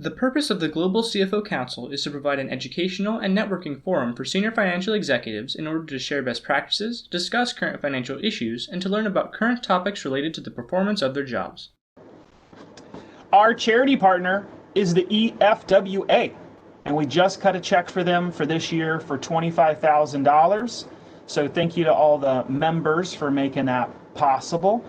The purpose of the Global CFO Council is to provide an educational and networking forum for senior financial executives in order to share best practices, discuss current financial issues, and to learn about current topics related to the performance of their jobs. Our charity partner is the EFWA, and we just cut a check for them for this year for $25,000. So thank you to all the members for making that possible.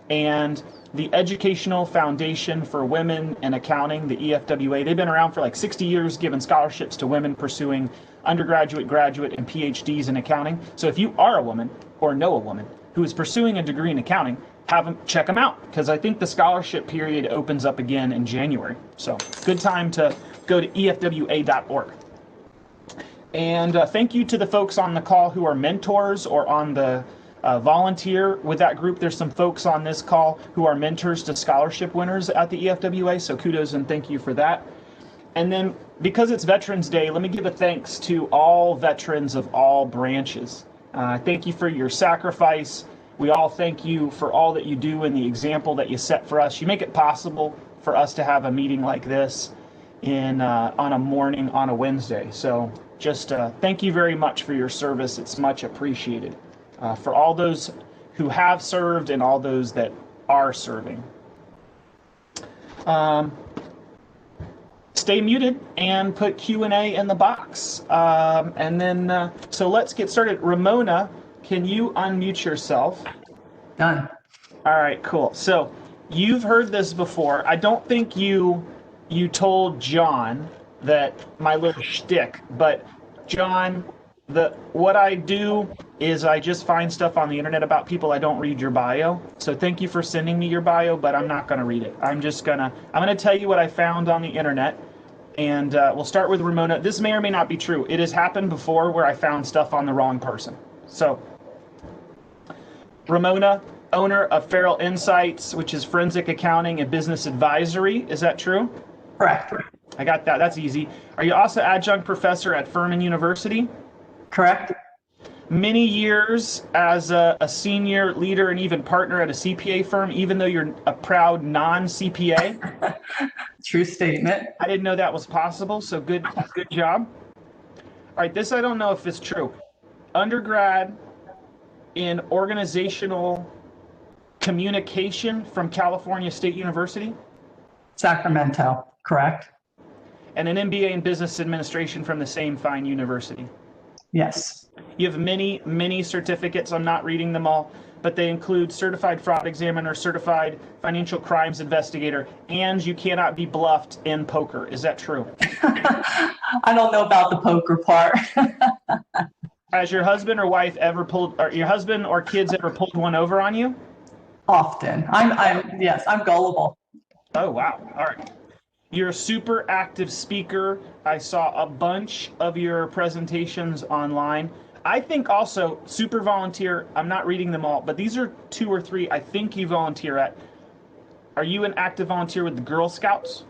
And the Educational Foundation for Women in Accounting, the EFWA, they've been around for like 60 years giving scholarships to women pursuing undergraduate, graduate, and PhDs in accounting. So if you are a woman or know a woman who is pursuing a degree in accounting, check them out, because I think the scholarship period opens up again in January. So good time to go to efwa.org. And thank you to the folks on the call who are mentors or on the volunteer with that group. There's some folks on this call who are mentors to scholarship winners at the EFWA, so kudos and thank you for that. And then because it's Veterans Day, let me give a thanks to all veterans of all branches. Thank you for your sacrifice. We all thank you for all that you do and the example that you set for us. You make it possible for us to have a meeting like this on a morning on a Wednesday. So just thank you very much for your service. It's much appreciated. For all those who have served and all those that are serving. Stay muted and put Q&A in the box. So let's get started. Ramona, can you unmute yourself? Done. All right, cool. So you've heard this before. I don't think you told John that my little shtick, but John, what I do is I just find stuff on the internet about people. I don't read your bio. So thank you for sending me your bio, but I'm not going to read it. I'm going to tell you what I found on the internet. And we'll start with Ramona. This may or may not be true. It has happened before where I found stuff on the wrong person. So Ramona, owner of Feral Insights, which is forensic accounting and business advisory. Is that true? Correct. I got that. That's easy. Are you also adjunct professor at Furman University? Correct. Many years as a senior leader and even partner at a CPA firm, even though you're a proud non-CPA. True statement. I didn't know that was possible, so good job. All right, this I don't know if it's true. Undergrad in organizational communication from California State University? Sacramento, correct? And an MBA in business administration from the same fine university? Yes. You have many, many certificates. I'm not reading them all, but they include certified fraud examiner, certified financial crimes investigator, and you cannot be bluffed in poker. Is that true? I don't know about the poker part. Has your husband or wife ever pulled, or your husband or kids ever pulled one over on you? Often. I'm gullible. Oh, wow. All right. You're a super active speaker. I saw a bunch of your presentations online. I think also super volunteer. I'm not reading them all, but these are 2 or 3 I think you volunteer at. Are you an active volunteer with the Girl Scouts?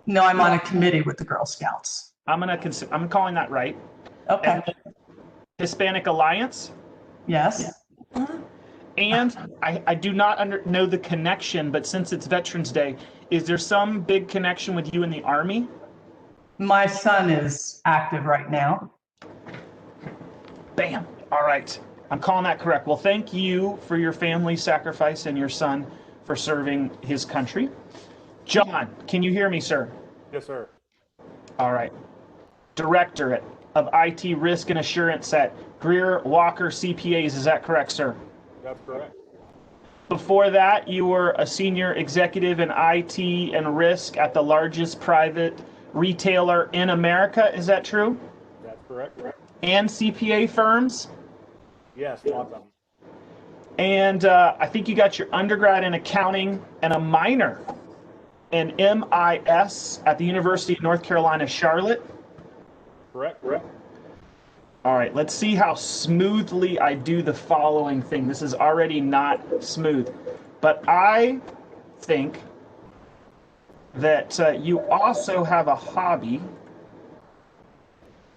No, I'm on a committee with the Girl Scouts. I'm calling that right. Okay. Hispanic Alliance? Yes. And I do not know the connection, but since it's Veterans Day, is there some big connection with you in the Army? My son is active right now. Bam. All right. I'm calling that correct. Well, thank you for your family sacrifice and your son for serving his country. John, can you hear me, sir? Yes, sir. All right. Director of IT Risk and Assurance at Greer Walker CPAs. Is that correct, sir? That's correct. Before that, you were a senior executive in IT and risk at the largest private retailer in America. Is that true? That's correct. And CPA firms? Yes, lots of them. And I think you got your undergrad in accounting and a minor in MIS at the University of North Carolina, Charlotte. Correct. All right, let's see how smoothly I do the following thing. This is already not smooth, but I think that you also have a hobby,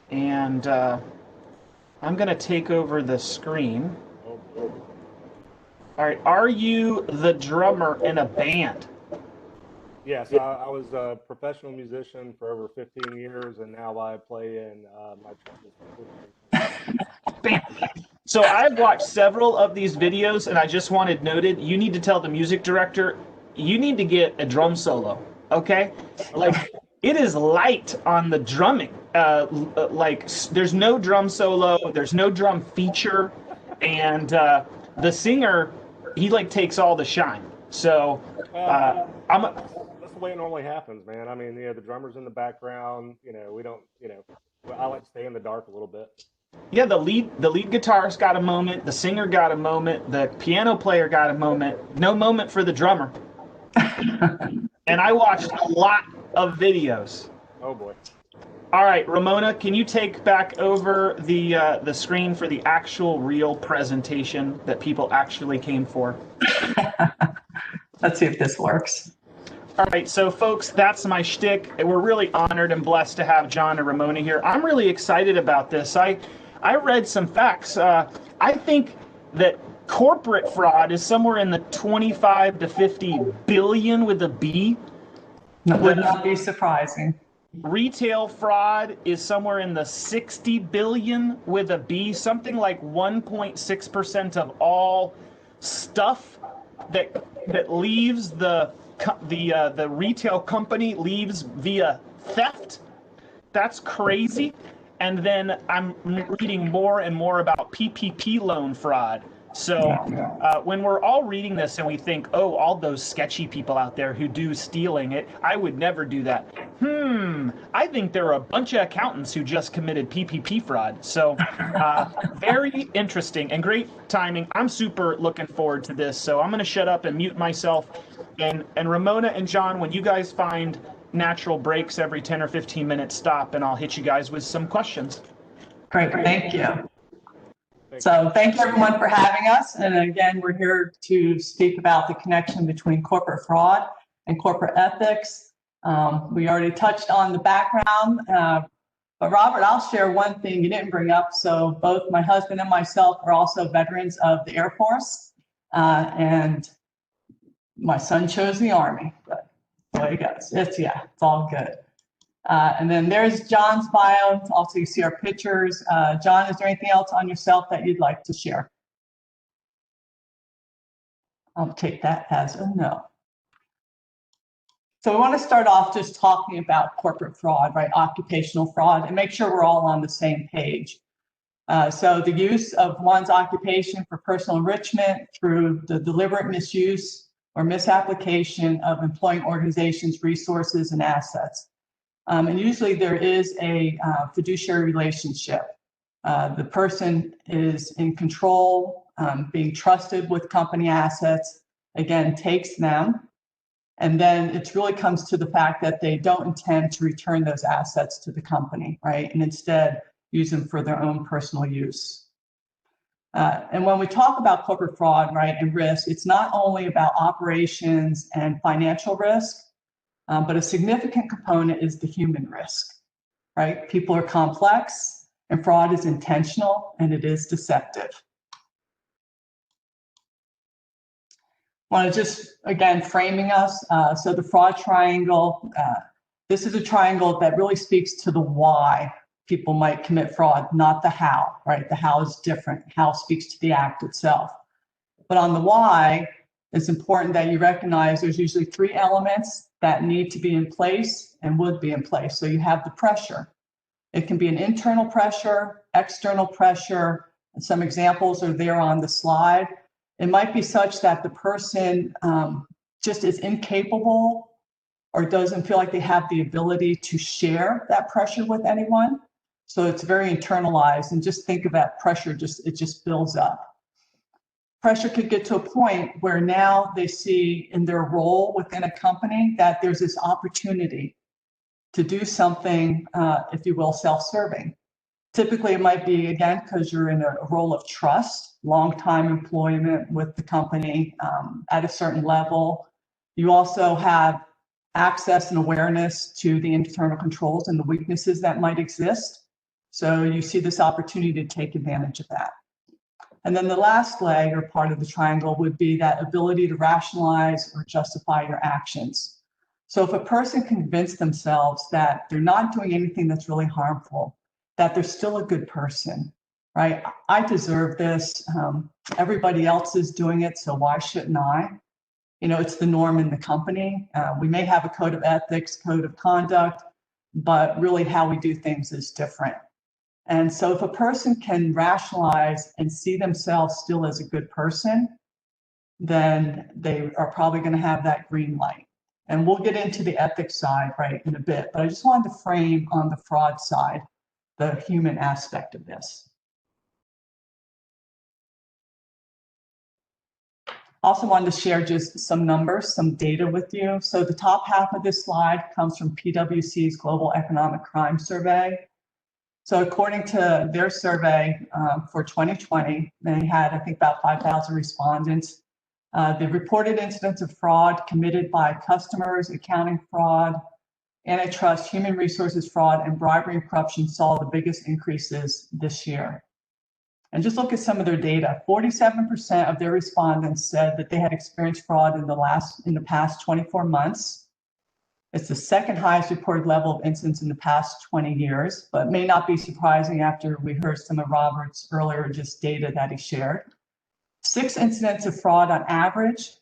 and I'm going to take over the screen. All right, are you the drummer in a band? Yes, I was a professional musician for over 15 years, and now I play in my church's. Bam. So I've watched several of these videos, and I just wanted noted, you need to tell the music director, you need to get a drum solo, okay? Like, it is light on the drumming. There's no drum solo, there's no drum feature, and the singer, he like takes all the shine. So That's the way it normally happens, man. I mean, the drummer's in the background. We don't. I like to stay in the dark a little bit. yeah, the lead guitarist got a moment, the singer got a moment, the piano player got a moment. No moment for the drummer. And I watched a lot of videos. Oh boy. All right, Ramona, can you take back over the screen for the actual real presentation that people actually came for? Let's see if this works. All right, so folks, that's my shtick. We're really honored and blessed to have John and Ramona here. I'm really excited about this. I read some facts. I think that corporate fraud is somewhere in the 25 to 50 billion with a B. That would not be surprising. Retail fraud is somewhere in the 60 billion with a B, something like 1.6% of all stuff that leaves the retail company leaves via theft. That's crazy. And then I'm reading more and more about PPP loan fraud. So when we're all reading this and we think, oh, all those sketchy people out there who do stealing, I would never do that. I think there are a bunch of accountants who just committed PPP fraud. So very interesting and great timing. I'm super looking forward to this. So I'm going to shut up and mute myself. And Ramona and John, when you guys find natural breaks every 10 or 15 minutes, stop, and I'll hit you guys with some questions. Great, thank you. So thank you everyone for having us. And again, we're here to speak about the connection between corporate fraud and corporate ethics. We already touched on the background, but Robert, I'll share one thing you didn't bring up. So both my husband and myself are also veterans of the Air Force, and my son chose the Army, but there he goes. It's all good. And then there's John's bio. Also, you see our pictures. John, is there anything else on yourself that you'd like to share? I'll take that as a no. So we want to start off just talking about corporate fraud, right? Occupational fraud, and make sure we're all on the same page. So the use of one's occupation for personal enrichment through the deliberate misuse or misapplication of employing organizations' resources and assets. And usually there is a fiduciary relationship. The person is in control, being trusted with company assets, again, takes them. And then it really comes to the fact that they don't intend to return those assets to the company, right? And instead use them for their own personal use. And when we talk about corporate fraud, right, and risk, it's not only about operations and financial risk, but a significant component is the human risk, right? People are complex, and fraud is intentional, and it is deceptive. I want to just, again, framing us. So the fraud triangle, this is a triangle that really speaks to the why people might commit fraud, not the how, right? The how is different. How speaks to the act itself. But on the why, it's important that you recognize there's usually three elements that need to be in place and would be in place. So you have the pressure. It can be an internal pressure, external pressure, and some examples are there on the slide. It might be such that the person just is incapable or doesn't feel like they have the ability to share that pressure with anyone. So it's very internalized, and just think of that pressure, it just builds up. Pressure could get to a point where now they see in their role within a company that there's this opportunity to do something, if you will, self-serving. Typically, it might be, again, because you're in a role of trust, long-time employment with the company at a certain level. You also have access and awareness to the internal controls and the weaknesses that might exist. So you see this opportunity to take advantage of that. And then the last leg or part of the triangle would be that ability to rationalize or justify your actions. So if a person convinced themselves that they're not doing anything that's really harmful, that they're still a good person, right? I deserve this. Everybody else is doing it, so why shouldn't I? It's the norm in the company. We may have a code of ethics, code of conduct, but really how we do things is different. And so if a person can rationalize and see themselves still as a good person, then they are probably going to have that green light. And we'll get into the ethics side right in a bit, but I just wanted to frame on the fraud side, the human aspect of this. Also wanted to share just some numbers, some data with you. So the top half of this slide comes from PwC's Global Economic Crime Survey. So according to their survey for 2020, they had, I think, about 5,000 respondents. The reported incidents of fraud committed by customers, accounting fraud, antitrust, human resources fraud, and bribery and corruption saw the biggest increases this year. And just look at some of their data. 47% of their respondents said that they had experienced fraud in the past 24 months. It's the second highest reported level of incidents in the past 20 years, but may not be surprising after we heard some of Robert's earlier just data that he shared. 6 incidents of fraud on average,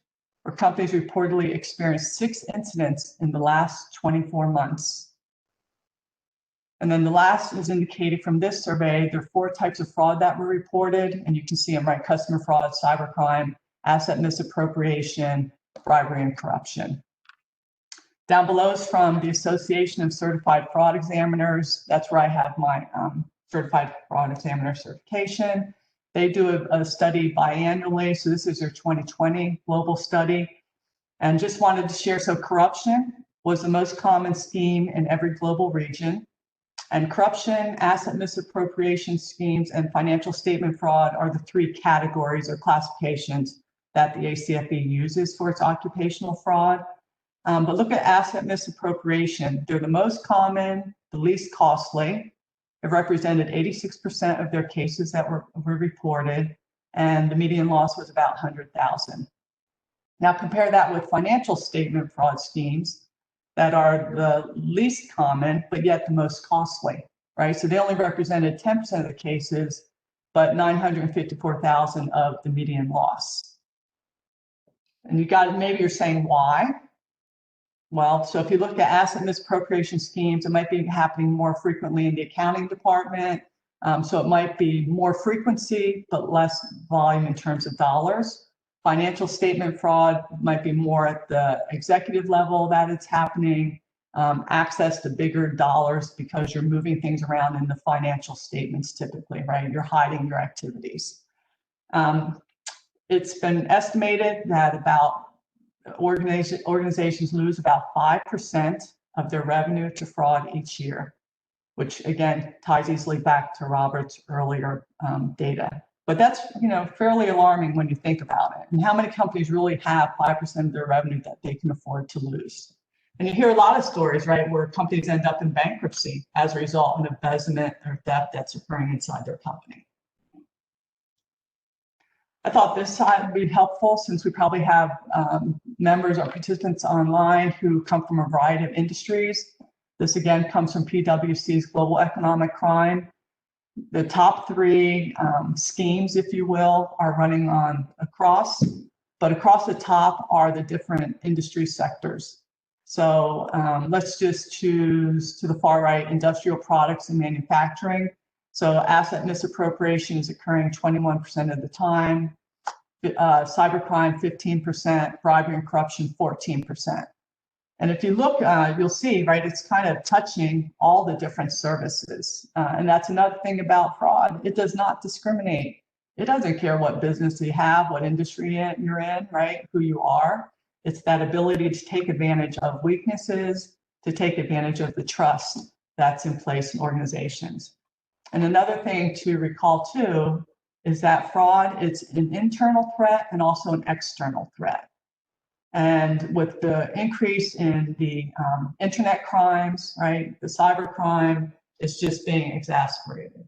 where companies reportedly experienced 6 incidents in the last 24 months. And then the last is indicated from this survey. There are 4 types of fraud that were reported, and you can see them, right? Customer fraud, cybercrime, asset misappropriation, bribery, and corruption. Down below is from the Association of Certified Fraud Examiners. That's where I have my Certified Fraud Examiner certification. They do a study biannually, so this is their 2020 global study. And just wanted to share, so corruption was the most common scheme in every global region. And corruption, asset misappropriation schemes, and financial statement fraud are the 3 categories or classifications that the ACFE uses for its occupational fraud. But look at asset misappropriation. They're the most common, the least costly. It represented 86% of their cases that were reported, and the median loss was about 100,000. Now compare that with financial statement fraud schemes that are the least common, but yet the most costly, right? So they only represented 10% of the cases, but 954,000 of the median loss. And maybe you're saying why? Well, so if you look at asset misappropriation schemes, it might be happening more frequently in the accounting department. So it might be more frequency, but less volume in terms of dollars. Financial statement fraud might be more at the executive level that it's happening, access to bigger dollars because you're moving things around in the financial statements typically, right? You're hiding your activities. It's been estimated that about organizations lose about 5% of their revenue to fraud each year, which again ties easily back to Robert's earlier data. But that's fairly alarming when you think about it. And how many companies really have 5% of their revenue that they can afford to lose? And you hear a lot of stories, right, where companies end up in bankruptcy as a result of embezzlement or theft that's occurring inside their company. I thought this slide would be helpful since we probably have members or participants online who come from a variety of industries. This again comes from PwC's Global Economic Crime. The top 3 schemes, if you will, are running across the top are the different industry sectors. So let's just choose to the far right, industrial products and manufacturing. So asset misappropriation is occurring 21% of the time. Cybercrime, 15%, bribery and corruption, 14%. And if you look, you'll see, right, it's kind of touching all the different services. And that's another thing about fraud. It does not discriminate. It doesn't care what business you have, what industry you're in, right, who you are. It's that ability to take advantage of weaknesses, to take advantage of the trust that's in place in organizations. And another thing to recall too is that fraud is an internal threat and also an external threat. And with the increase in the internet crimes, right, the cyber crime, it's just being exacerbated.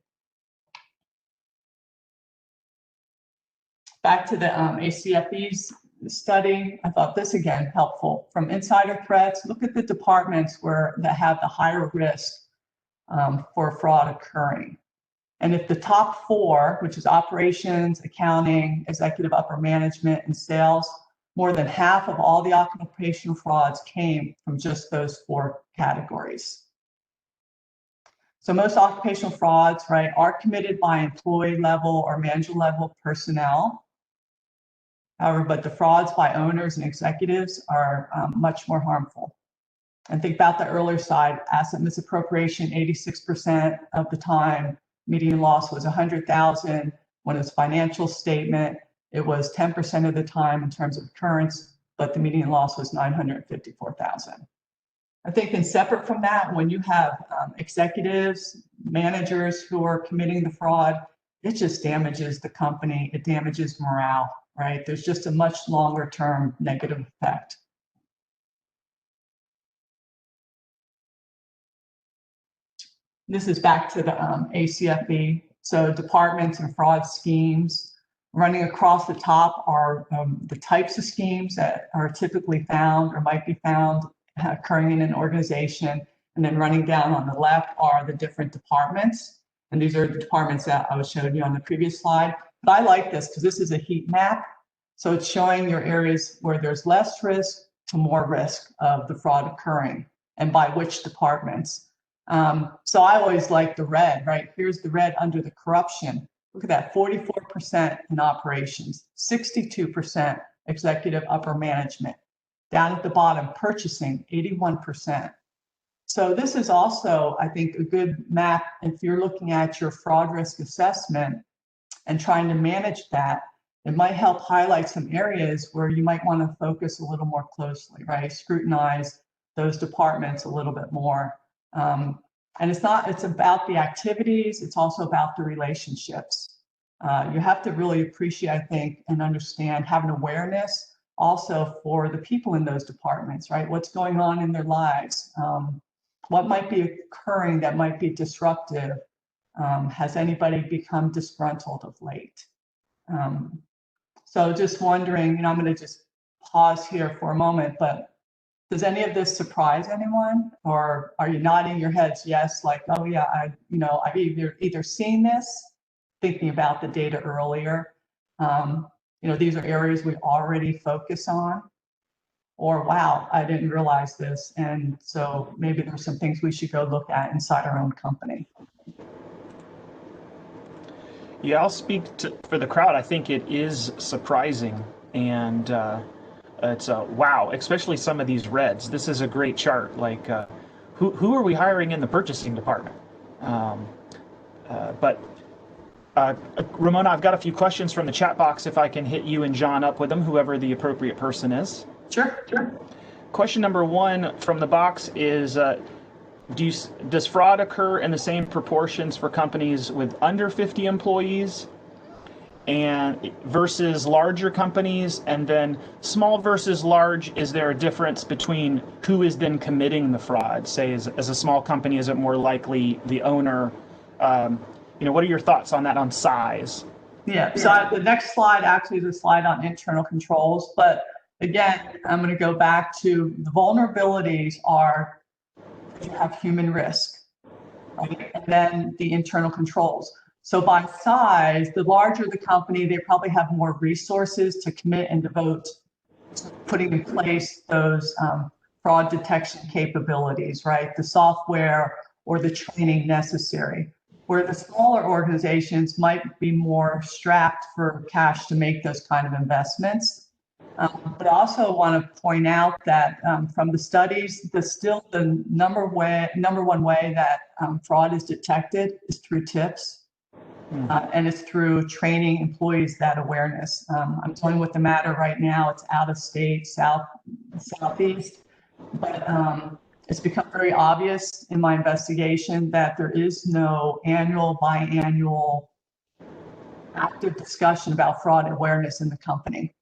Back to the ACFE's study, I thought this again helpful. From insider threats, look at the departments that have the higher risk for fraud occurring. And if the top four, which is operations, accounting, executive upper management, and sales, more than half of all the occupational frauds came from just those four categories. So most occupational frauds, right, are committed by employee level or manager level personnel. However, but the frauds by owners and executives are much more harmful. And think about the earlier side, asset misappropriation, 86% of the time, median loss was 100,000. When it was financial statement, it was 10% of the time in terms of occurrence, but the median loss was 954,000. I think then separate from that, when you have executives, managers who are committing the fraud, it just damages the company, it damages morale, right? There's just a much longer term negative effect. This is back to the ACFE. So departments and fraud schemes. Running across the top are the types of schemes that are typically found or might be found occurring in an organization. And then running down on the left are the different departments. And these are the departments that I was showing you on the previous slide. But I like this because this is a heat map. So it's showing your areas where there's less risk to more risk of the fraud occurring and by which departments. So I always like the red, right? Here's the red under the corruption. Look at that, 44% in operations, 62% executive upper management. Down at the bottom, purchasing, 81%. So this is also, I think, a good map if you're looking at your fraud risk assessment and trying to manage that. It might help highlight some areas where you might want to focus a little more closely, right? Scrutinize those departments a little bit more. And it's about the activities, it's also about the relationships. You have to really appreciate, I think, and understand, have an awareness also for the people in those departments, right? What's going on in their lives? What might be occurring that might be disruptive? Has anybody become disgruntled of late? So just wondering, I'm going to just pause here for a moment, but does any of this surprise anyone? Or are you nodding your heads yes, like, oh yeah, I've either seen this, thinking about the data earlier, these are areas we already focus on, or wow, I didn't realize this. And so maybe there's some things we should go look at inside our own company. Yeah, I'll speak for the crowd. I think it is surprising, and it's wow, especially some of these reds. This is a great chart. Like, who are we hiring in the purchasing department? But Ramona, I've got a few questions from the chat box. If I can hit you and John up with them, whoever the appropriate person is. Sure. Question number one from the box is, does fraud occur in the same proportions for companies with under 50 employees and versus larger companies? And then small versus large, is there a difference between who is then committing the fraud? Say, as a small company, is it more likely the owner? What are your thoughts on that, on size? Yeah, so the next slide actually is a slide on internal controls. But again, I'm going to go back to the vulnerabilities are you have human risk, right? And then the internal controls. So by size, the larger the company, they probably have more resources to commit and devote to putting in place those fraud detection capabilities, right? The software or the training necessary. Where the smaller organizations might be more strapped for cash to make those kind of investments. But I also want to point out that from the studies, the number one way that fraud is detected is through tips, and it's through training employees that awareness. I'm dealing with the matter right now. It's out of state, southeast, but it's become very obvious in my investigation that there is no biannual active discussion about fraud awareness in the company.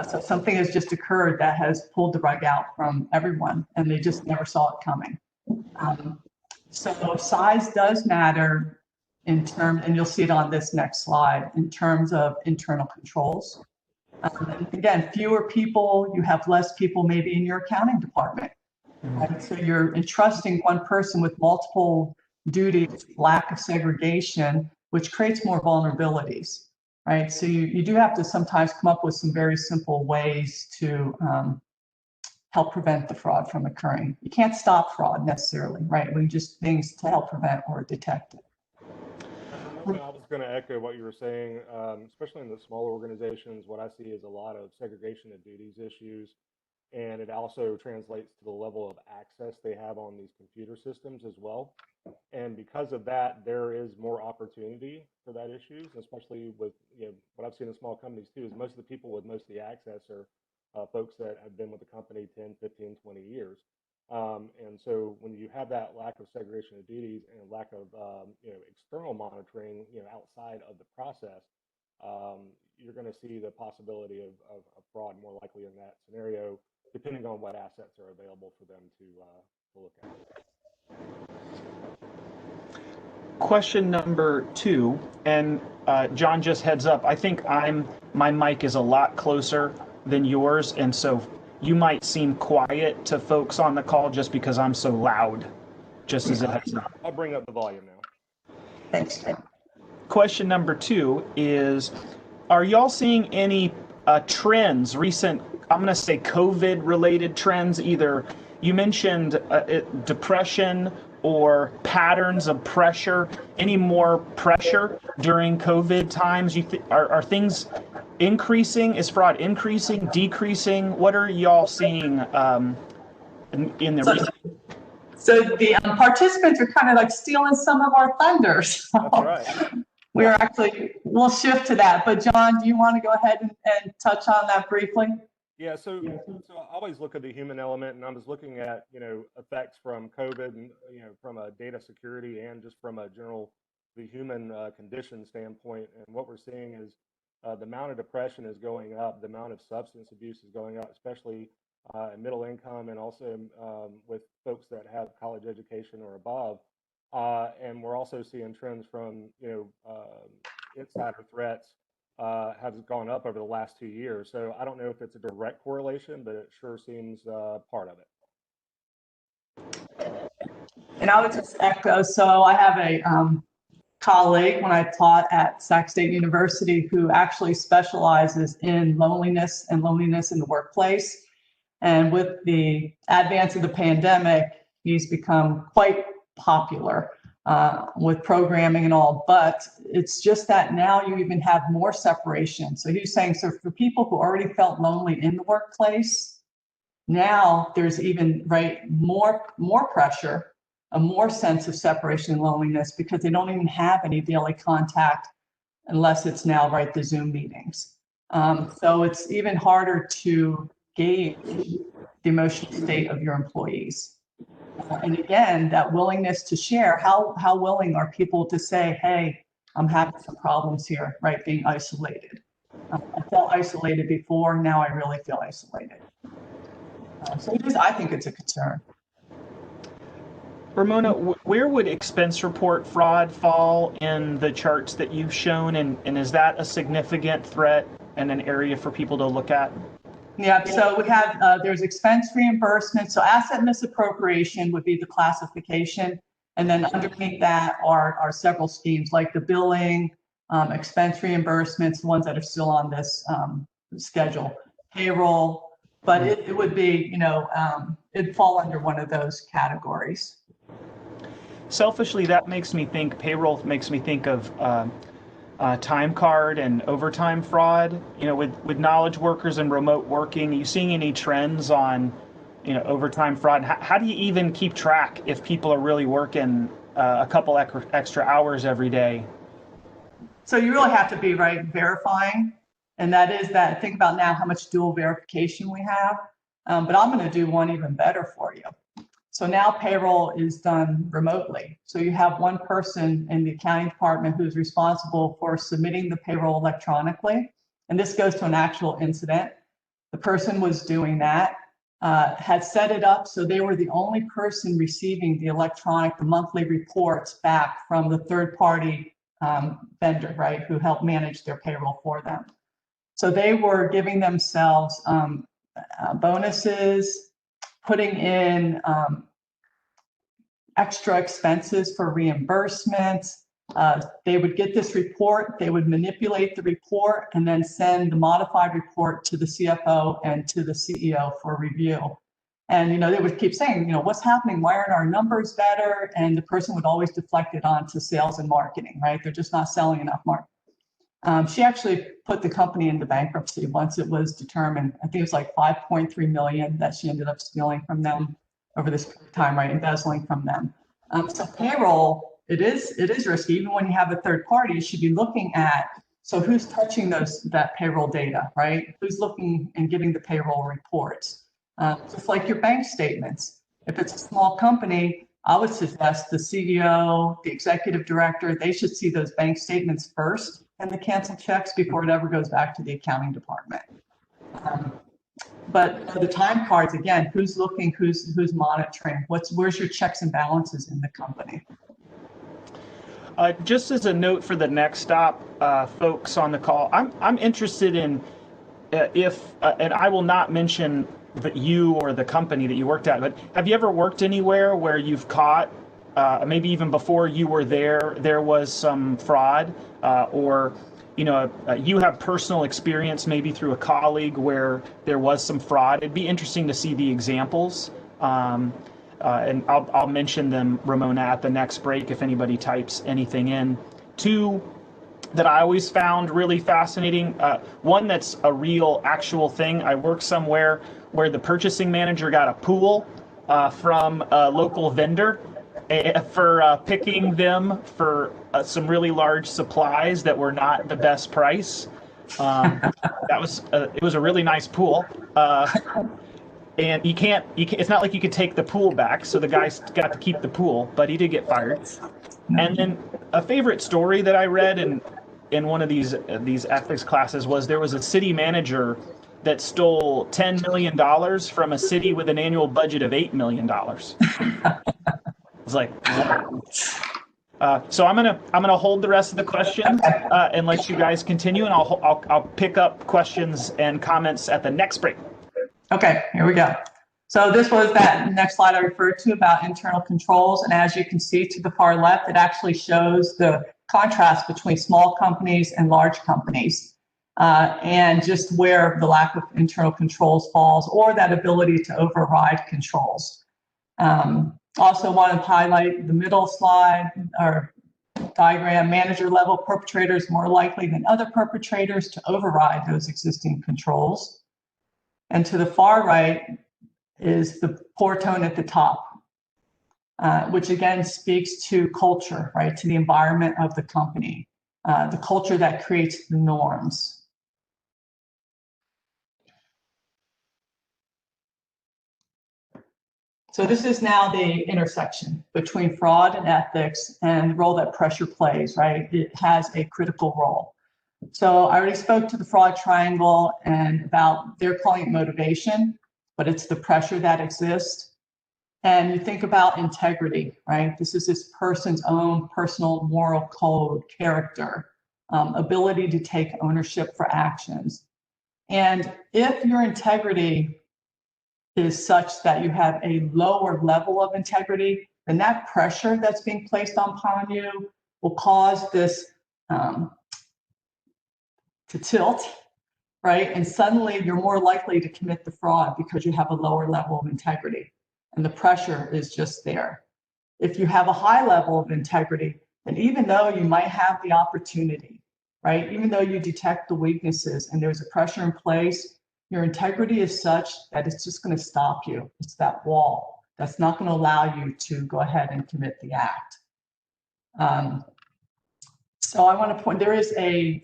So something has just occurred that has pulled the rug out from everyone, and they just never saw it coming. So size does matter in terms, and you'll see it on this next slide, in terms of internal controls. And again, fewer people, you have less people maybe in your accounting department. Right? So you're entrusting one person with multiple duties, lack of segregation, which creates more vulnerabilities, right? So you do have to sometimes come up with some very simple ways to help prevent the fraud from occurring. You can't stop fraud necessarily, right? We just things to help prevent or detect it. I was going to echo what you were saying, especially in the smaller organizations. What I see is a lot of segregation of duties issues, and it also translates to the level of access they have on these computer systems as well. And because of that, there is more opportunity for that issues, especially with what I've seen in small companies too, is most of the people with most of the access are folks that have been with the company 10, 15, 20 years. And so when you have that lack of segregation of duties and lack of external monitoring outside of the process, you're going to see the possibility of fraud more likely in that scenario, depending on what assets are available for them to look at. Question number 2, and John, just heads up, I think my mic is a lot closer than yours, and so you might seem quiet to folks on the call just because I'm so loud, just as a heads up. I'll bring up the volume now. Thanks, Tim. Question number 2 is, are y'all seeing any trends, recent, I'm going to say COVID-related trends, either you mentioned depression or patterns of pressure, any more pressure during COVID times? Are things increasing? Is fraud increasing, decreasing? What are y'all seeing in the recent? So the participants are kind of like stealing some of our thunder. So That's right. We'll shift to that. But John, do you want to go ahead and touch on that briefly? Yeah, so I always look at the human element, and I was looking at effects from COVID, and from a data security and just from a general the human condition standpoint. And what we're seeing is the amount of depression is going up, the amount of substance abuse is going up, especially in middle income, and also with folks that have college education or above. And we're also seeing trends from insider threats has gone up over the last 2 years. So I don't know if it's a direct correlation, but it sure seems part of it. And I would just echo, so I have a colleague when I taught at Sac State University who actually specializes in loneliness and loneliness in the workplace. And with the advance of the pandemic, he's become quite popular with programming and all, but it's just that now you even have more separation. So he was saying, so for people who already felt lonely in the workplace, now there's even more pressure, a more sense of separation and loneliness because they don't even have any daily contact unless it's now the Zoom meetings. So it's even harder to gauge the emotional state of your employees. And again, that willingness to share, how willing are people to say, hey, I'm having some problems here, being isolated. I felt isolated before, now I really feel isolated. So I think it's a concern. Ramona, where would expense report fraud fall in the charts that you've shown, and is that a significant threat and an area for people to look at? Yeah, so we have, there's expense reimbursement. So asset misappropriation would be the classification. And then underneath that are several schemes like the billing, expense reimbursements, the ones that are still on this schedule, payroll, but it would be, it'd fall under one of those categories. Selfishly, that makes me think, payroll makes me think of time card and overtime fraud. With knowledge workers and remote working, are you seeing any trends on overtime fraud? How do you even keep track if people are really working a couple extra hours every day? So you really have to be verifying, and that is that. Think about now how much dual verification we have, but I'm going to do one even better for you. So now payroll is done remotely. So you have one person in the accounting department who's responsible for submitting the payroll electronically. And this goes to an actual incident. The person was doing that, had set it up so they were the only person receiving the monthly reports back from the third party vendor, who helped manage their payroll for them. So they were giving themselves bonuses, putting in extra expenses for reimbursement. They would get this report, they would manipulate the report, and then send the modified report to the CFO and to the CEO for review. And, they would keep saying, what's happening? Why aren't our numbers better? And the person would always deflect it onto sales and marketing, right? They're just not selling enough She actually put the company into bankruptcy once it was determined. I think it was like 5.3 million that she ended up stealing from them over this time, right? Embezzling from them. So payroll, it is risky. Even when you have a third party, you should be looking at, so who's touching that payroll data, right? Who's looking and giving the payroll reports? Just like your bank statements. If it's a small company, I would suggest the CEO, the executive director, they should see those bank statements first and the canceled checks before it ever goes back to the accounting department. But the time cards, again, who's looking, who's monitoring, where's your checks and balances in the company? Just as a note for the next stop, folks on the call, I'm interested in and I will not mention you or the company that you worked at, but have you ever worked anywhere where you've caught, maybe even before you were there was some fraud, or you have personal experience maybe through a colleague where there was some fraud? It'd be interesting to see the examples, and I'll mention them, Ramona, at the next break if anybody types anything in. Two that I always found really fascinating, one that's a real actual thing. I worked somewhere where the purchasing manager got a pool from a local vendor for picking them for some really large supplies that were not the best price. It was a really nice pool. And it's not like you could take the pool back, so the guy's got to keep the pool, but he did get fired. And then a favorite story that I read in one of these ethics classes was there was a city manager that stole $10 million from a city with an annual budget of $8 million. It's like, so I'm gonna hold the rest of the questions and let you guys continue, and I'll pick up questions and comments at the next break. Okay, here we go. So this was that next slide I referred to about internal controls, and as you can see to the far left, it actually shows the contrast between small companies and large companies, and just where the lack of internal controls falls, or that ability to override controls. Also want to highlight the middle slide or diagram. Manager level perpetrators more likely than other perpetrators to override those existing controls. And to the far right is the poor tone at the top, which again speaks to culture, right? To the environment of the company, the culture that creates the norms. So this is now the intersection between fraud and ethics and the role that pressure plays, right? It has a critical role. So I already spoke to the fraud triangle and about, they're calling it motivation, but it's the pressure that exists. And you think about integrity, right? This is this person's own personal moral code, character, ability to take ownership for actions. And if your integrity is such that you have a lower level of integrity, then that pressure that's being placed upon you will cause this to tilt, right? And suddenly you're more likely to commit the fraud because you have a lower level of integrity and the pressure is just there. If you have a high level of integrity, then even though you might have the opportunity, right? Even though you detect the weaknesses and there's a pressure in place, your integrity is such that it's just going to stop you. It's that wall that's not going to allow you to go ahead and commit the act. So I want to point, there is a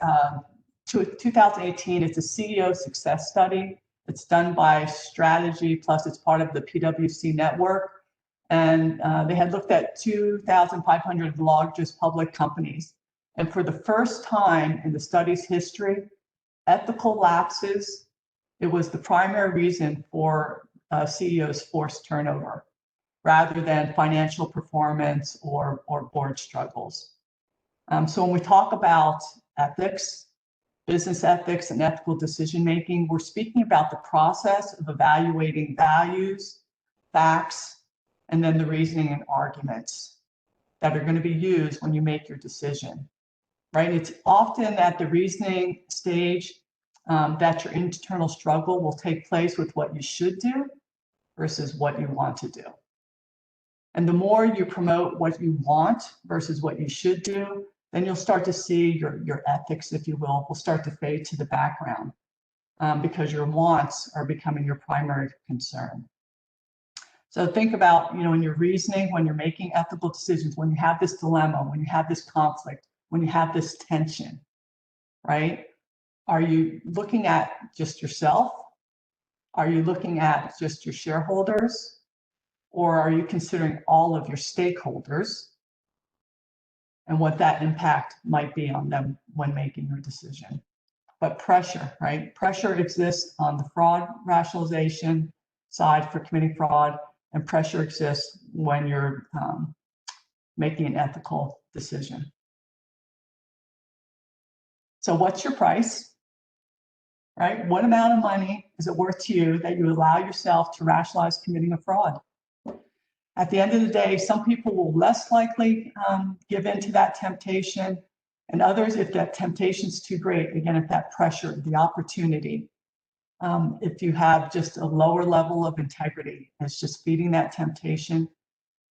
2018, it's a CEO success study. It's done by Strategy, plus it's part of the PwC network. And they had looked at 2,500 largest public companies. And for the first time in the study's history, ethical lapses, it was the primary reason for CEOs' forced turnover, rather than financial performance or board struggles. So when we talk about ethics, business ethics and ethical decision-making, we're speaking about the process of evaluating values, facts, and then the reasoning and arguments that are going to be used when you make your decision, right? It's often at the reasoning stage that your internal struggle will take place with what you should do versus what you want to do. And the more you promote what you want versus what you should do, then you'll start to see your ethics, if you will start to fade to the background because your wants are becoming your primary concern. So think about, in your reasoning, when you're making ethical decisions, when you have this dilemma, when you have this conflict, when you have this tension, right? Are you looking at just yourself? Are you looking at just your shareholders? Or are you considering all of your stakeholders and what that impact might be on them when making your decision? But pressure, right? Pressure exists on the fraud rationalization side for committing fraud, and pressure exists when you're making an ethical decision. So what's your price, right? What amount of money is it worth to you that you allow yourself to rationalize committing a fraud? At the end of the day, some people will less likely give in to that temptation, and others, if that temptation is too great, again, if that pressure, the opportunity, if you have just a lower level of integrity, it's just feeding that temptation,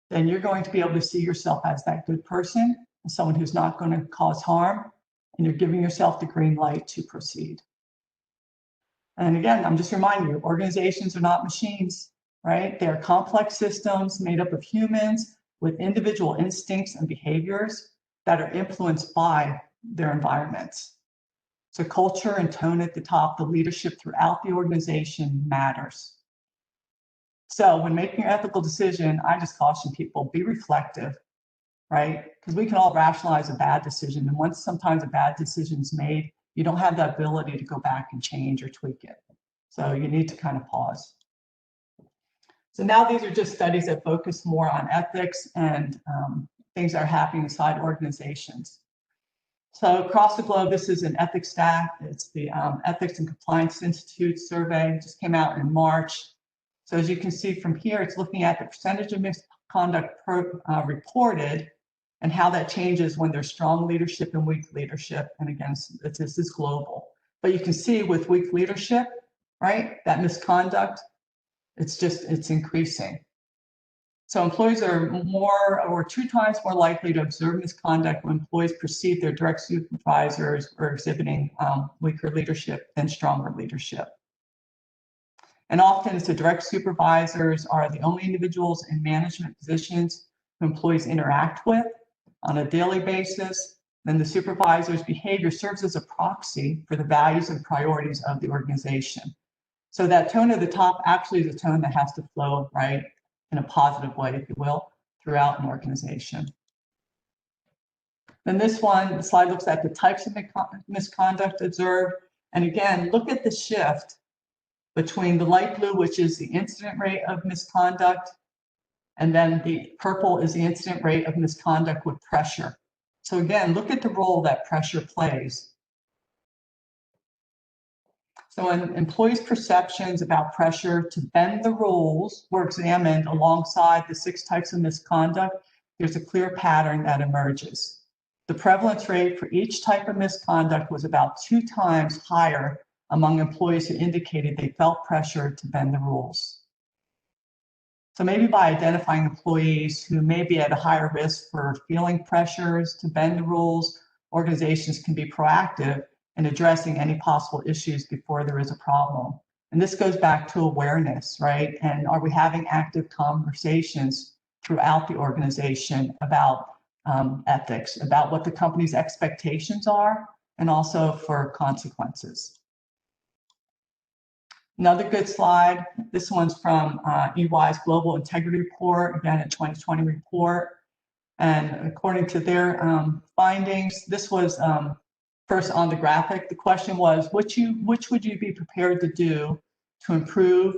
then you're going to be able to see yourself as that good person, as someone who's not going to cause harm, and you're giving yourself the green light to proceed. And again, I'm just reminding you, organizations are not machines, right? They are complex systems made up of humans with individual instincts and behaviors that are influenced by their environments. So culture and tone at the top, the leadership throughout the organization matters. So when making your ethical decision, I just caution people, be reflective, right? Because we can all rationalize a bad decision. And once sometimes a bad decision is made, you don't have the ability to go back and change or tweak it. So you need to kind of pause. So now these are just studies that focus more on ethics and things that are happening inside organizations. So across the globe, this is an ethics stack. It's the Ethics and Compliance Institute survey. It just came out in March. So as you can see from here, it's looking at the percentage of misconduct reported and how that changes when there's strong leadership and weak leadership. And again, this is global. But you can see with weak leadership, right, that misconduct, it's increasing. So employees are more or 2 times more likely to observe misconduct when employees perceive their direct supervisors are exhibiting weaker leadership than stronger leadership. And often it's the direct supervisors are the only individuals in management positions who employees interact with on a daily basis. Then the supervisor's behavior serves as a proxy for the values and priorities of the organization. So that tone at the top actually is a tone that has to flow, right, in a positive way, if you will, throughout an organization. Then this one, the slide looks at the types of misconduct observed. And again, look at the shift between the light blue, which is the incident rate of misconduct, and then the purple is the incident rate of misconduct with pressure. So again, look at the role that pressure plays. So when employees' perceptions about pressure to bend the rules were examined alongside the 6 types of misconduct, there's a clear pattern that emerges. The prevalence rate for each type of misconduct was about 2 times higher among employees who indicated they felt pressure to bend the rules. So maybe by identifying employees who may be at a higher risk for feeling pressures to bend the rules, organizations can be proactive in addressing any possible issues before there is a problem. And this goes back to awareness, right? And are we having active conversations throughout the organization about ethics, about what the company's expectations are, and also for consequences? Another good slide. This one's from EY's Global Integrity Report, again, a 2020 report. And according to their findings, this was first on the graphic. The question was, which would you be prepared to do to improve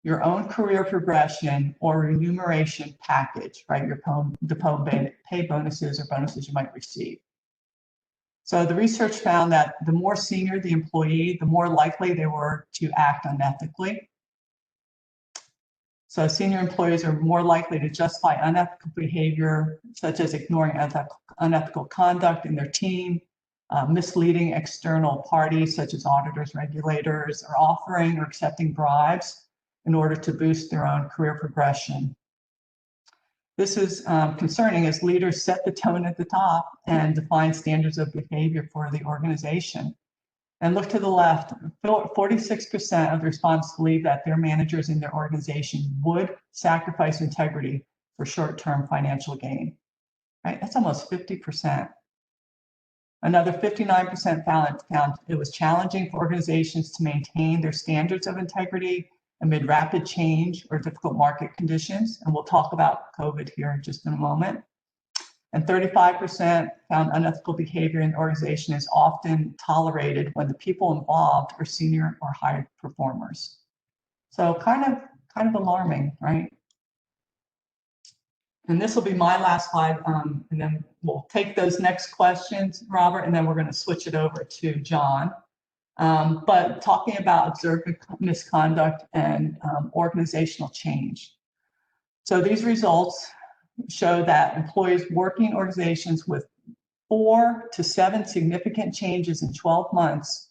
your own career progression or remuneration package, right? The pay bonuses or bonuses you might receive. So the research found that the more senior the employee, the more likely they were to act unethically. So senior employees are more likely to justify unethical behavior, such as ignoring unethical conduct in their team, misleading external parties such as auditors, regulators, or offering or accepting bribes in order to boost their own career progression. This is concerning as leaders set the tone at the top and define standards of behavior for the organization. And look to the left, 46% of the respondents believe that their managers in their organization would sacrifice integrity for short-term financial gain, right? That's almost 50%. Another 59% found it was challenging for organizations to maintain their standards of integrity amid rapid change or difficult market conditions. And we'll talk about COVID here in just a moment. And 35% found unethical behavior in the organization is often tolerated when the people involved are senior or high performers. So kind of alarming, right? And this will be my last slide, and then we'll take those next questions, Robert, and then we're going to switch it over to John. But talking about observed misconduct and organizational change. So these results show that employees working in organizations with 4 to 7 significant changes in 12 months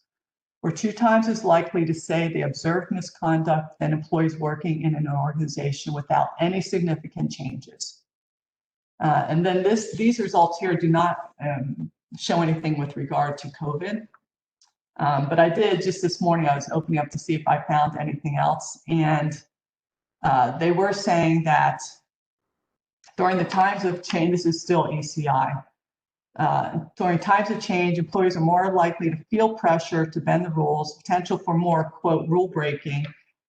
were 2 times as likely to say they observed misconduct than employees working in an organization without any significant changes. And then these results here do not show anything with regard to COVID. But I did just this morning, I was opening up to see if I found anything else. And they were saying that during the times of change, this is still ECI, during times of change, employees are more likely to feel pressure to bend the rules. Potential for more, quote, rule breaking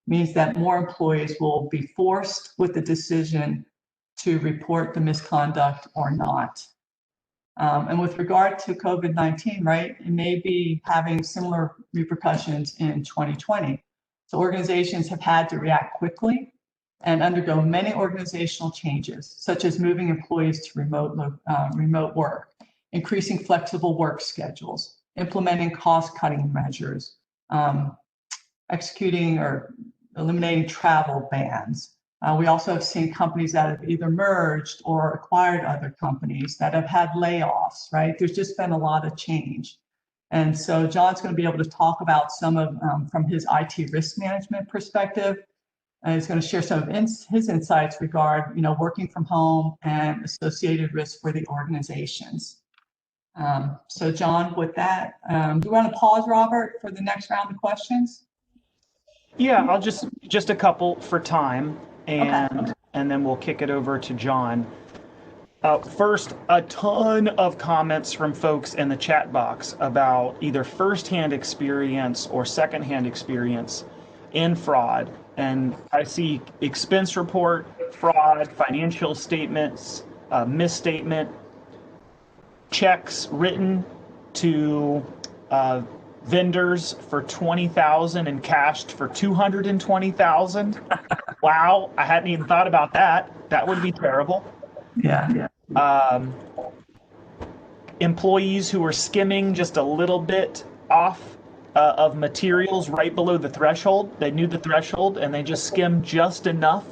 means that more employees will be forced with the decision to report the misconduct or not. And with regard to COVID-19, right, it may be having similar repercussions in 2020. So organizations have had to react quickly and undergo many organizational changes, such as moving employees to remote work, increasing flexible work schedules, implementing cost-cutting measures, executing or eliminating travel bans. We also have seen companies that have either merged or acquired other companies that have had layoffs, right? There's just been a lot of change. And so John's going to be able to talk about some of, from his IT risk management perspective, and he's going to share some of his insights regarding, working from home and associated risks for the organizations. So John, with that, do you want to pause, Robert, for the next round of questions? Yeah, I'll just a couple for time, and then we'll kick it over to John. First, a ton of comments from folks in the chat box about either firsthand experience or secondhand experience in fraud. And I see expense report, fraud, financial statements, misstatement, checks written to vendors for $20,000 and cashed for $220,000. Wow, I hadn't even thought about that. That would be terrible. Yeah. Employees who were skimming just a little bit off of materials right below the threshold. They knew the threshold and they just skimmed just enough,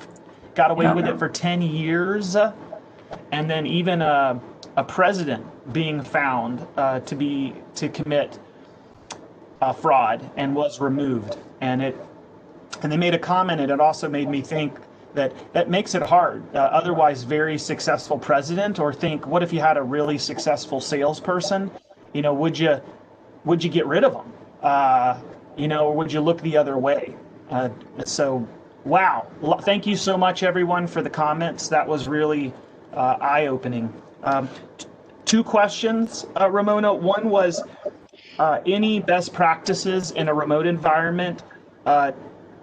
got away with it for 10 years. And then even a president being found to commit fraud and was removed. And they made a comment, and it also made me think that makes it hard. Otherwise very successful president, or think, what if you had a really successful salesperson? Would you get rid of them? Or would you look the other way? So, wow. Thank you so much, everyone, for the comments. That was really eye-opening. 2 questions, Ramona. One was any best practices in a remote environment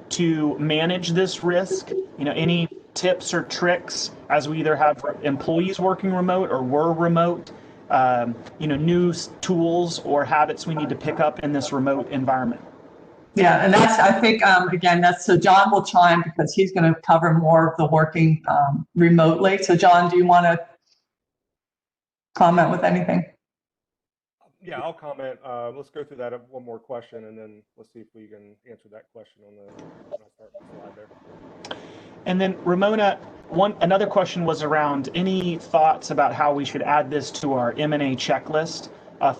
to manage this risk? Any tips or tricks as we either have employees working remote or we're remote? New tools or habits we need to pick up in this remote environment. Yeah, and I think, so John will chime because he's going to cover more of the working remotely. So John, do you want to comment with anything? Yeah, I'll comment. Let's go through that one more question, and then let's see if we can answer that question on the when I start my slide there. And then Ramona, another question was around any thoughts about how we should add this to our M&A checklist,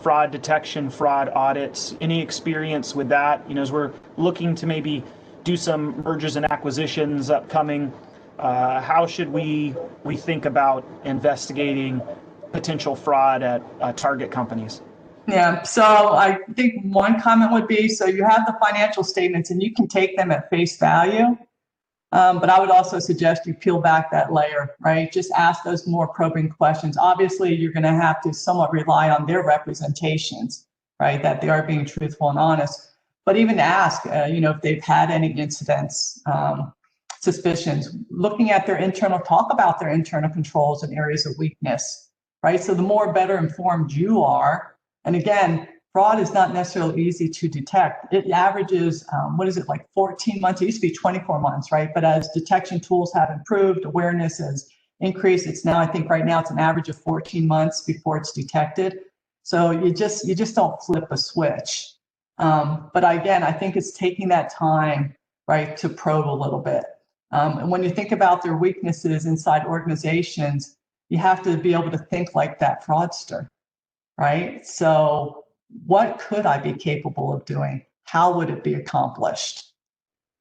fraud detection, fraud audits, any experience with that? As we're looking to maybe do some mergers and acquisitions upcoming, how should we think about investigating potential fraud at target companies? Yeah, so I think one comment would be, so you have the financial statements and you can take them at face value. But I would also suggest you peel back that layer, right? Just ask those more probing questions. Obviously, you're going to have to somewhat rely on their representations, right? That they are being truthful and honest. But even ask, if they've had any incidents, suspicions, looking at their talk about their internal controls and areas of weakness, right? So the more better informed you are, and again, fraud is not necessarily easy to detect. It averages, 14 months? It used to be 24 months, right? But as detection tools have improved, awareness has increased. It's now, I think right now it's an average of 14 months before it's detected. So you just don't flip a switch. But again, I think it's taking that time, right, to probe a little bit. And when you think about their weaknesses inside organizations, you have to be able to think like that fraudster, right? So what could I be capable of doing? How would it be accomplished?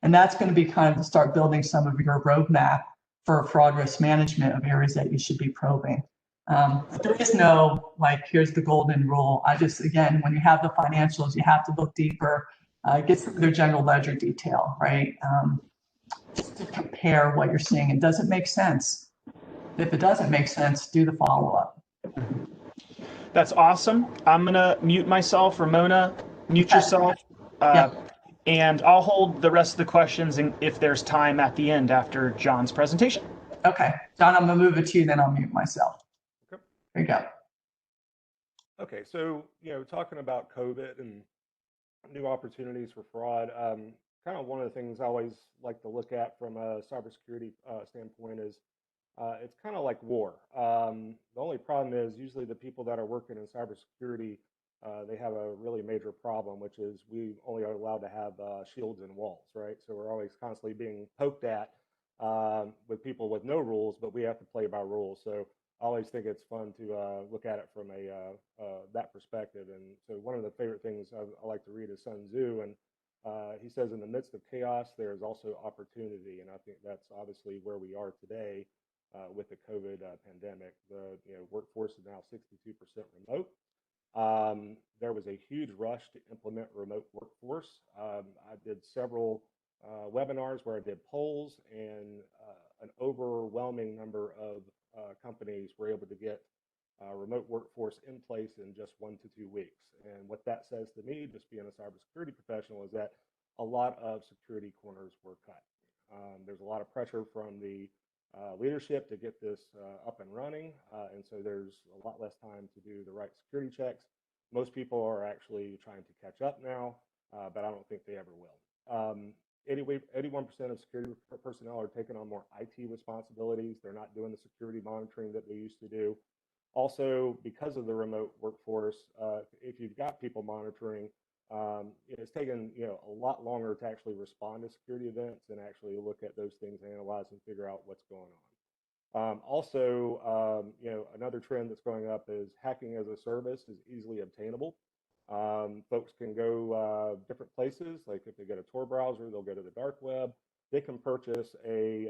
And that's going to be kind of to start building some of your roadmap for fraud risk management of areas that you should be probing. But there is no, here's the golden rule. Again, when you have the financials, you have to look deeper, get some of their general ledger detail, right? Just to compare what you're seeing. It doesn't make sense. If it doesn't make sense, do the follow-up. That's awesome. I'm going to mute myself. Ramona, mute yourself. And I'll hold the rest of the questions if there's time at the end after John's presentation. Okay. John, I'm going to move it to you, then I'll mute myself. Okay. There you go. Okay, so, talking about COVID and new opportunities for fraud, kind of one of the things I always like to look at from a cybersecurity standpoint is it's kind of like war. The only problem is usually the people that are working in cybersecurity, they have a really major problem, which is we only are allowed to have shields and walls, right? So we're always constantly being poked at with people with no rules, but we have to play by rules. So I always think it's fun to look at it from that perspective. And so one of the favorite things I like to read is Sun Tzu, and he says, in the midst of chaos, there is also opportunity. And I think that's obviously where we are today with the COVID pandemic. The workforce is now 62% remote. There was a huge rush to implement remote workforce. I did several webinars where I did polls, and an overwhelming number of companies were able to get remote workforce in place in just 1 to 2 weeks. And what that says to me, just being a cybersecurity professional, is that a lot of security corners were cut. There's a lot of pressure from the leadership to get this up and running, and so there's a lot less time to do the right security checks. Most people are actually trying to catch up now, but I don't think they ever will. 81% of security personnel are taking on more IT responsibilities. They're not doing the security monitoring that they used to do. Also, because of the remote workforce, if you've got people monitoring, it's taken a lot longer to actually respond to security events and actually look at those things, analyze and figure out what's going on. Another trend that's going up is hacking as a service is easily obtainable. Folks can go different places, like if they get a Tor browser, they'll go to the dark web. They can purchase a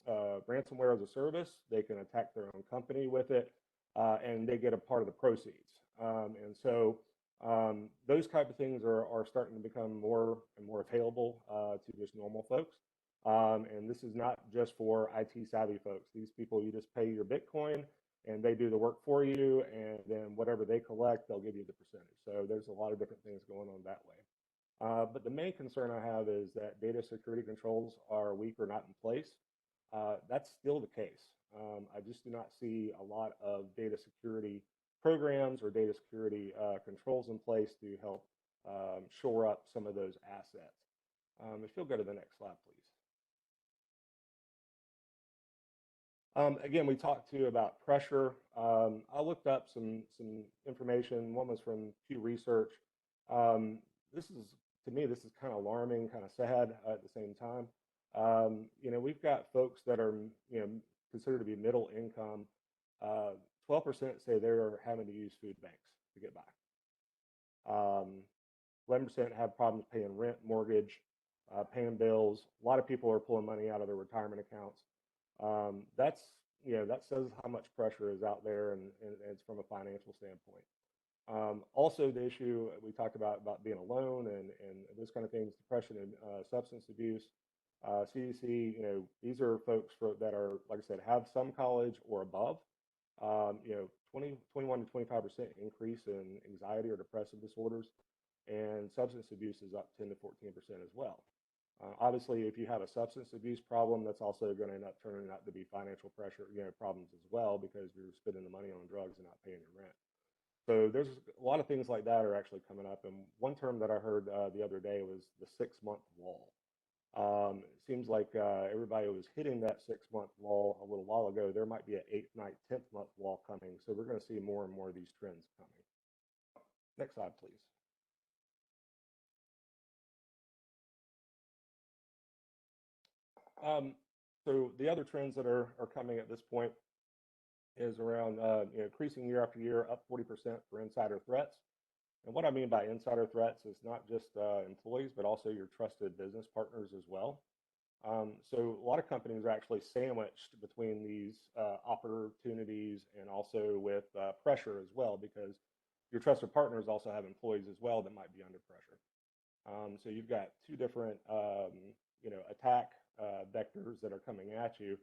ransomware as a service. They can attack their own company with it, and they get a part of the proceeds. Those type of things are starting to become more and more available to just normal folks. And this is not just for IT savvy folks. These people, you just pay your Bitcoin and they do the work for you, and then whatever they collect, they'll give you the percentage. So there's a lot of different things going on that way. But the main concern I have is that data security controls are weak or not in place. That's still the case. I just do not see a lot of data security programs or data security controls in place to help shore up some of those assets. If you'll go to the next slide, please. Again, we talked to you about pressure. I looked up some information. One was from Pew Research. This is, to me, this is kind of alarming, kind of sad at the same time. We've got folks that are, considered to be middle income. 12% say they're having to use food banks to get by. 11% have problems paying rent, mortgage, paying bills. A lot of people are pulling money out of their retirement accounts. That says how much pressure is out there, and it's from a financial standpoint. Also, the issue we talked about being alone and those kind of things, depression and substance abuse. CDC, these are folks that are, like I said, have some college or above. 21 to 25% increase in anxiety or depressive disorders, and substance abuse is up 10 to 14% as well. Obviously, if you have a substance abuse problem, that's also going to end up turning out to be financial pressure, problems as well, because you're spending the money on drugs and not paying your rent. So there's a lot of things like that are actually coming up. And one term that I heard the other day was the 6-month wall. It seems like everybody was hitting that 6-month wall a little while ago. There might be an 8th, 9th, 10th month wall coming. So we're going to see more and more of these trends coming. Next slide, please. So the other trends that are coming at this point is around increasing year after year, up 40% for insider threats. And what I mean by insider threats is not just employees, but also your trusted business partners as well. So a lot of companies are actually sandwiched between these opportunities and also with pressure as well, because your trusted partners also have employees as well that might be under pressure. So you've got two different attack vectors that are coming at you.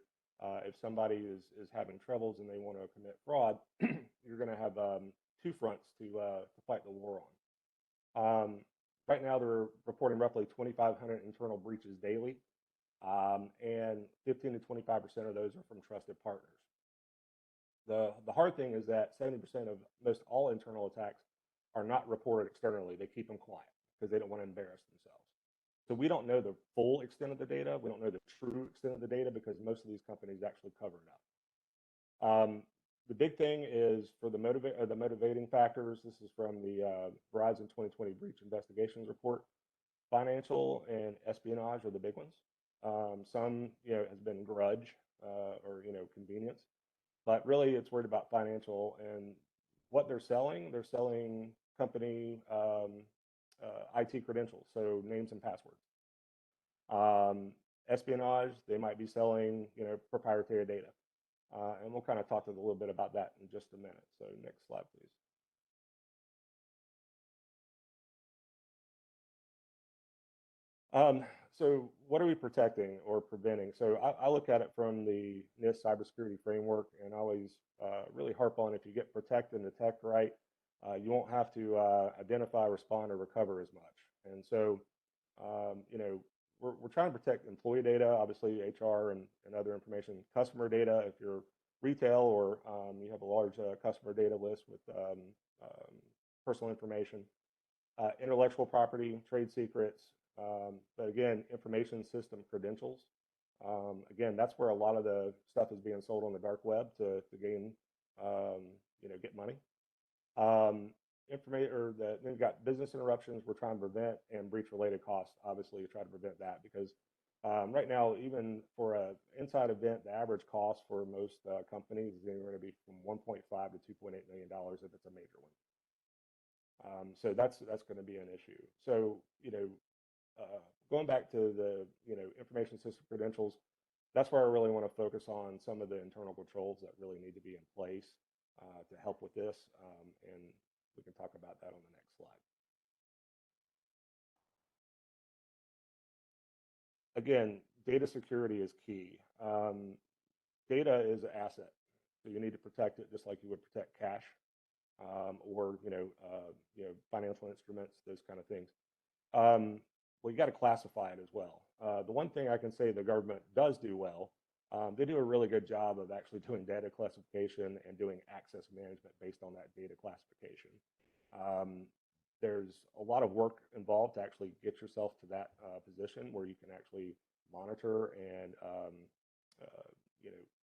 If somebody is having troubles and they want to commit fraud, you're going to have two fronts to fight the war on. Right now, they're reporting roughly 2,500 internal breaches daily, and 15 to 25% of those are from trusted partners. The hard thing is that 70% of most all internal attacks are not reported externally. They keep them quiet because they don't want to embarrass themselves. So we don't know the full extent of the data. We don't know the true extent of the data because most of these companies actually cover it up. The big thing is for the motivating factors. This is from the Verizon 2020 Breach Investigations Report. Financial and espionage are the big ones. Some, has been grudge or convenience, but really it's worried about financial and what they're selling. They're selling company IT credentials, so names and passwords. Espionage, they might be selling, proprietary data. And we'll kind of talk a little bit about that in just a minute. So next slide, please. So what are we protecting or preventing? So I look at it from the NIST cybersecurity framework, and I always really harp on if you get protect and detect right, you won't have to identify, respond, or recover as much. And so, we're trying to protect employee data, obviously HR and other information, customer data. If you're retail or you have a large customer data list with personal information, intellectual property, trade secrets, but again, information system credentials. Again, that's where a lot of the stuff is being sold on the dark web to gain, get money. Then we've got business interruptions we're trying to prevent, and breach-related costs, obviously, to try to prevent that, because right now, even for an inside event, the average cost for most companies is going to be from $1.5 to $2.8 million if it's a major one. So that's going to be an issue. So, going back to the, information system credentials, that's where I really want to focus on some of the internal controls that really need to be in place to help with this. And we can talk about that on the next slide. Again, data security is key. Data is an asset, so you need to protect it just like you would protect cash or financial instruments, those kind of things. Well, you got to classify it as well. The one thing I can say the government does do well, they do a really good job of actually doing data classification and doing access management based on that data classification. There's a lot of work involved to actually get yourself to that position where you can actually monitor and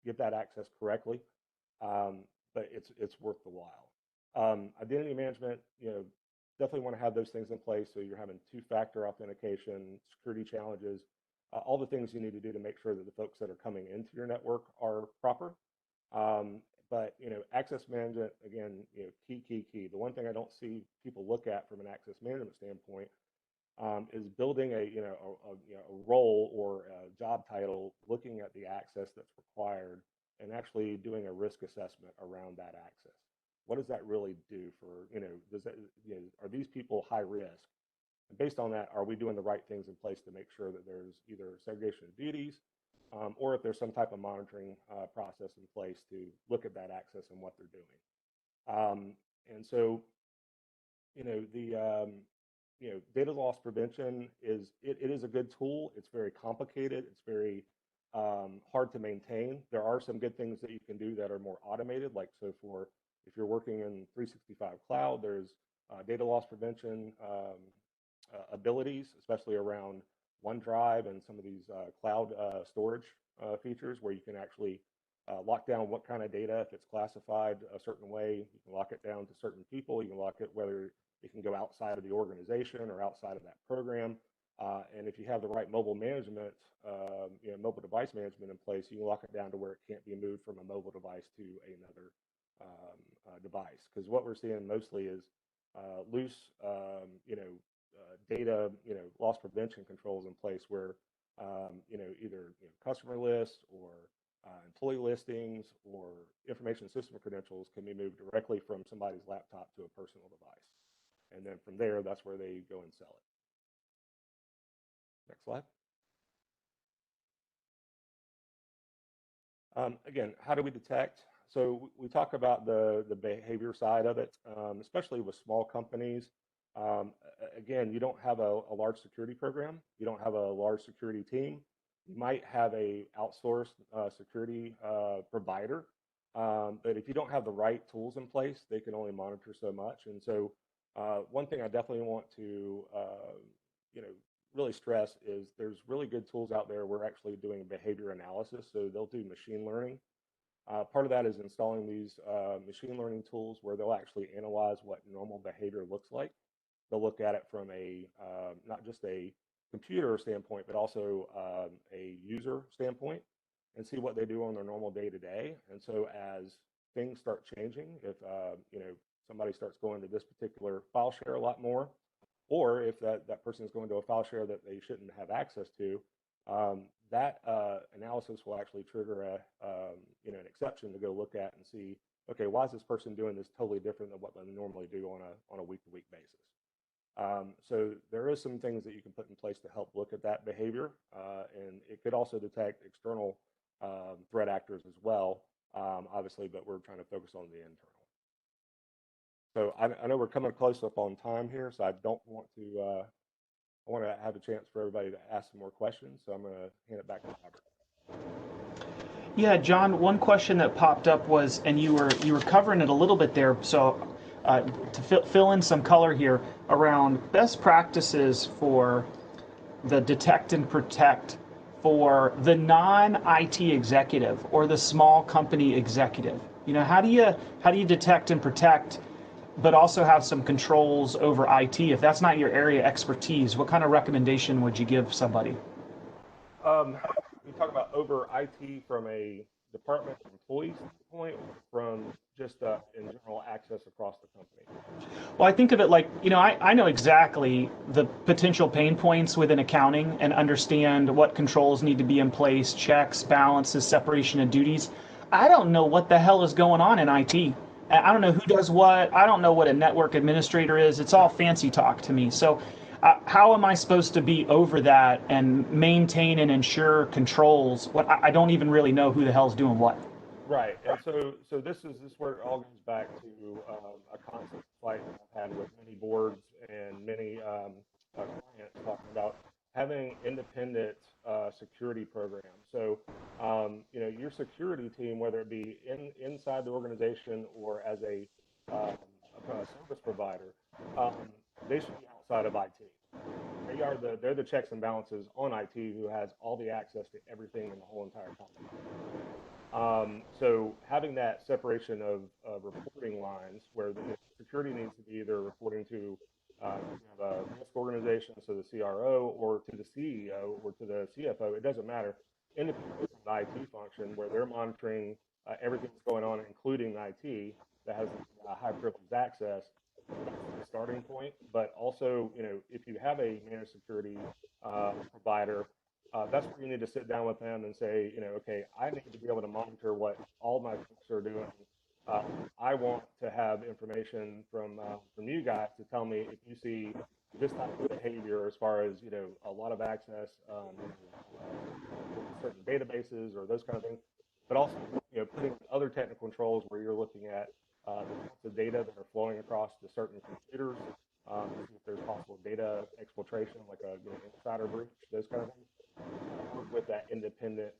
get that access correctly, but it's worth the while. Identity management, definitely want to have those things in place. So you're having two-factor authentication, security challenges, all the things you need to do to make sure that the folks that are coming into your network are proper. But access management, again, key. The one thing I don't see people look at from an access management standpoint is building a role or a job title, looking at the access that's required, and actually doing a risk assessment around that access. What does that really do for are these people high risk? And based on that, are we doing the right things in place to make sure that there's either segregation of duties, or if there's some type of monitoring process in place to look at that access and what they're doing. And so, the data loss prevention it is a good tool. It's very complicated. It's very hard to maintain. There are some good things that you can do that are more automated, like if you're working in 365 cloud, there's data loss prevention abilities, especially around OneDrive and some of these cloud storage features, where you can actually lock down what kind of data. If it's classified a certain way, you can lock it down to certain people. You can lock it whether it can go outside of the organization or outside of that program. And if you have the right mobile management, mobile device management in place, you can lock it down to where it can't be moved from a mobile device to another device. Because what we're seeing mostly is loose, data, loss prevention controls in place where, either customer lists or employee listings or information system credentials can be moved directly from somebody's laptop to a personal device. And then from there, that's where they go and sell it. Next slide. Again, how do we detect? So we talk about the behavior side of it, especially with small companies. Again, you don't have a large security program. You don't have a large security team. You might have a outsourced security provider, but if you don't have the right tools in place, they can only monitor so much. And so one thing I definitely want to really stress is there's really good tools out there. We're actually doing behavior analysis, so they'll do machine learning. Part of that is installing these machine learning tools where they'll actually analyze what normal behavior looks like. They'll look at it from not just a computer standpoint, but also a user standpoint, and see what they do on their normal day-to-day. And so as things start changing, if somebody starts going to this particular file share a lot more, or if that person is going to a file share that they shouldn't have access to, that analysis will actually trigger an exception to go look at and see, okay, why is this person doing this totally different than what they normally do on a week-to-week basis? So there is some things that you can put in place to help look at that behavior, and it could also detect external threat actors as well, obviously, but we're trying to focus on the internal. So I know we're coming close up on time here, so I don't want to. I want to have a chance for everybody to ask some more questions, so I'm going to hand it back to Robert. Yeah, John, one question that popped up was, and you were covering it a little bit there, so to fill in some color here around best practices for the detect and protect for the non-IT executive or the small company executive. How do you detect and protect, but also have some controls over IT? If that's not your area of expertise, what kind of recommendation would you give somebody? You talk about over IT from a department employee standpoint, or from just in general access across the company? Well, I think of it like, I know exactly the potential pain points within accounting and understand what controls need to be in place, checks, balances, separation of duties. I don't know what the hell is going on in IT. I don't know who does what. I don't know what a network administrator is. It's all fancy talk to me. So how am I supposed to be over that and maintain and ensure controls? I don't even really know who the hell's doing what. Right, and so this is where it all goes back to a constant fight I've had with many boards and many clients talking about having independent security programs. So your security team, whether it be inside the organization or as a service provider, they should be outside of IT. They're the checks and balances on IT, who has all the access to everything in the whole entire company. So having that separation of reporting lines where the security needs to be either reporting to the risk organization, so the CRO, or to the CEO or to the CFO, it doesn't matter, independent from the IT function where they're monitoring everything that's going on, including IT that has high privileged access. That's the starting point. But also, if you have a managed security provider, that's where you need to sit down with them and say, okay, I need to be able to monitor what all my folks are doing. I want to have information from you guys to tell me if you see this type of behavior as far as a lot of access, certain databases or those kind of things. But also, putting other technical controls where you're looking at the types of data that are flowing across to certain computers. See if there's possible data exfiltration, like a insider breach, those kind of things. Work with that independent,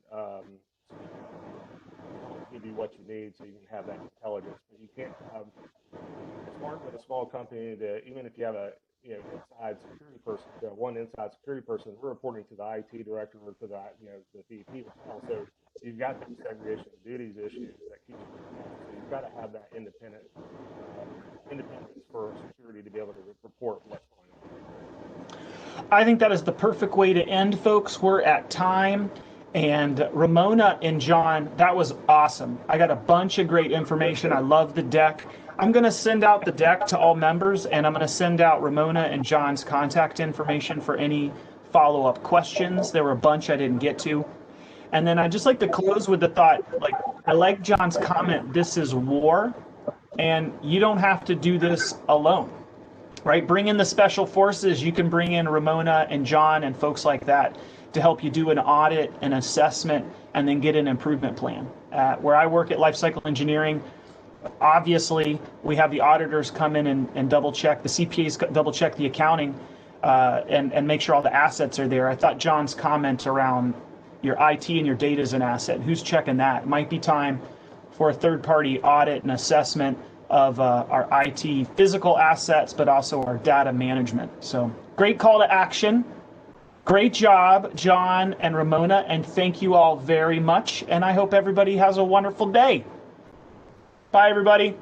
give you what you need so you can have that intelligence. But you can't have. It's hard with a small company that even if you have a inside security person, one inside security person, we're reporting to the IT director or to the VP. Also, you've got the segregation of duties issues that keep you. So you've got to have that independence for security to be able to report what's going on. I think that is the perfect way to end, folks. We're at time. And Ramona and John, that was awesome. I got a bunch of great information. I love the deck. I'm going to send out the deck to all members, and I'm going to send out Ramona and John's contact information for any follow-up questions. There were a bunch I didn't get to. And then I'd just like to close with the thought, I like John's comment, this is war, and you don't have to do this alone, right? Bring in the special forces. You can bring in Ramona and John and folks like that to help you do an audit, an assessment, and then get an improvement plan. Where I work at Lifecycle Engineering, obviously we have the auditors come in and double check, the CPAs double check the accounting and make sure all the assets are there. I thought John's comment around your IT and your data is an asset. Who's checking that? It might be time for a third-party audit and assessment of our IT physical assets, but also our data management. So great call to action. Great job, John and Ramona, and thank you all very much. And I hope everybody has a wonderful day. Bye, everybody.